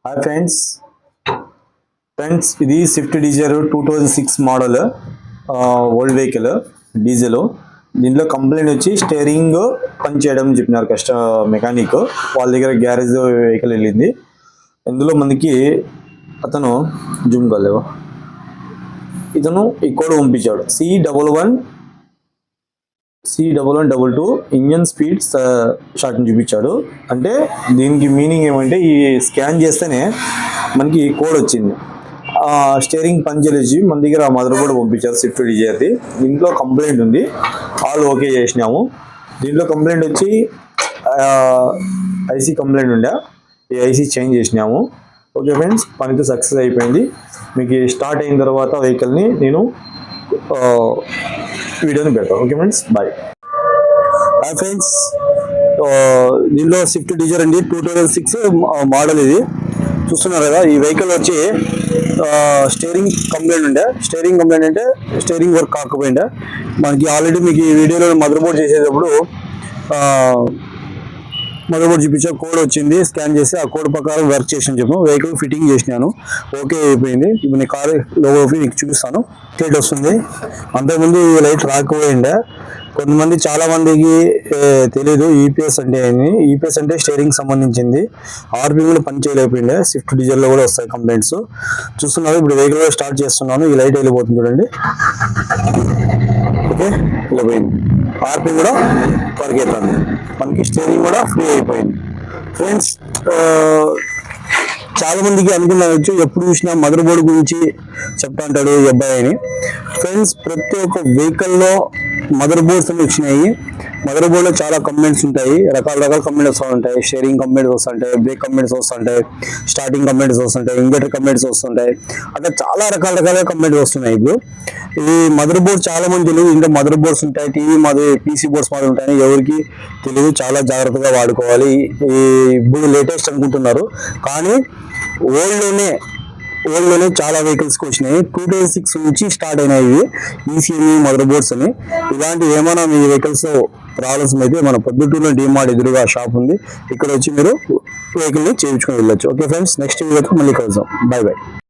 Hi friends ఇది Swift Dzire 2006 model old vehicle diesel. దీంట్లో complaint వచ్చి స్టీరింగ్ పని చేయడం చెప్పినారు మెకానిక్ వాళ్ళ దగ్గర గ్యారేజ్ వెహికల్ వెళ్ళింది. ఇందులో మనకి అతను జూమ్ కాలేవా ఇతను ఈ కోడ్ పంపించాడు C1122 ఇంజన్ స్పీడ్ షార్ట్ చూపించాడు. అంటే దీనికి మీనింగ్ ఏమంటే ఈ స్కాన్ చేస్తేనే మనకి కోడ్ వచ్చింది. స్టీరింగ్ పనిచేసి మన దగ్గర మదర్ బోర్డు పంపించారు స్విఫ్ట్ డిజైర్ది. దీంట్లో కంప్లైంట్ ఉంది, ఆల్ ఓకే చేసినాము. దీంట్లో కంప్లైంట్ వచ్చి ఐసీ కంప్లైంట్ ఉండే, ఈ ఐసీ చేంజ్ చేసినాము. ఓకే ఫ్రెండ్స్, పనితో సక్సెస్ అయిపోయింది. మీకు స్టార్ట్ అయిన తర్వాత వెహికల్ని నేను వీడియోని పెడతాను. Okay friends, bye. Hi friends, దీనిలో స్విఫ్ట్ డిజైర్ అండి 2006 మోడల్. ఇది చూస్తున్నారు కదా, ఈ వెహికల్ వచ్చి స్టీరింగ్ కంప్లైంట్ ఉండే. స్టీరింగ్ కంప్లైంట్ అంటే స్టీరింగ్ వర్క్ కాకపోయిండే. మనకి ఆల్రెడీ మీకు ఈ వీడియోలో మదర్ బోర్డ్ చేసేటప్పుడు మదర్ బోర్డ్ చూపించా, కోడ్ వచ్చింది. స్కాన్ చేసి ఆ కోడ్ ప్రకారం వర్క్ చేసాను చెప్పాను. వెహికల్ ఫిట్టింగ్ చేసినాను, ఓకే అయిపోయింది. ఇప్పుడు నేను కారు లోగో మీకు చూపిస్తాను. లైట్ వస్తుంది, అంతకుముందు లైట్ రాకపోయిండే. కొంతమంది చాలా మందికి తెలీదు ఈపీఎస్ అంటే ఏంటి. ఈపీఎస్ అంటే స్టీరింగ్ సంబంధించింది. ఆర్పీ కూడా పని చేయలేకపోయిండే. స్విఫ్ట్ డీజర్లో కూడా వస్తాయి కంప్లైంట్స్. చూస్తున్నారు, ఇప్పుడు వెహికల్ స్టార్ట్ చేస్తున్నాను. ఈ లైట్ వెళ్ళిపోతుంది చూడండి. ఓకే, వెళ్ళిపోయింది. ఆర్పీ కూడా వర్క్ అవుతుంది. మనకి స్టీరింగ్ కూడా ఫ్రీ అయిపోయింది. ఫ్రెండ్స్, చాలా మందికి అనుకున్నావచ్చు ఎప్పుడు చూసినా మదర్ బోర్డు గురించి చెప్తా అంటాడు ఈ అబ్బాయి అని. ఫ్రెండ్స్, ప్రతి ఒక్క వెహికల్లో మదర్ బోర్డ్స్ అని వచ్చినాయి. మదర్ బోర్డ్ లో చాలా కంప్లైంట్స్ ఉంటాయి, రకాల కంప్లైంట్స్ వస్తూ ఉంటాయి. షేరింగ్ కంప్లైంట్స్ వస్తుంటాయి, బ్రేక్ కంప్లైంట్స్ వస్తుంటాయి, స్టార్టింగ్ కంప్లైంట్స్ వస్తుంటాయి, ఇన్వర్టర్ కంప్లైంట్స్ వస్తుంటాయి. అట్లా చాలా రకాల కంప్లైంట్స్ వస్తున్నాయి. ఇప్పుడు ఈ మదర్ బోర్డ్ చాలా మంది తెలియదు. ఇంకా మదర్ బోర్డ్స్ ఉంటాయి, టీవీ పీసీ బోర్డ్స్ మాది ఉంటాయి, ఎవరికి తెలియదు. చాలా జాగ్రత్తగా వాడుకోవాలి. ఇప్పుడు లేటెస్ట్ అనుకుంటున్నారు, కానీ ఓల్డ్లోనే చాలా వెహికల్స్కి వచ్చినాయి. 2006 నుంచి స్టార్ట్ అయినాయి ఈసీఎంఈ మదర్ బోర్డ్స్ అని. ఇలాంటి ఏమైనా మీ వెహికల్స్ ప్రాబ్లమ్స్ అయితే మన పొద్దుటూరులో డీమార్ట్ ఎదురుగా షాప్ ఉంది, ఇక్కడ వచ్చి మీరు వెహికల్ని చేయించుకొని వెళ్ళొచ్చు. ఓకే ఫ్రెండ్స్, నెక్స్ట్ వీడియోతో మళ్ళీ కలుద్దాం. Bye bye.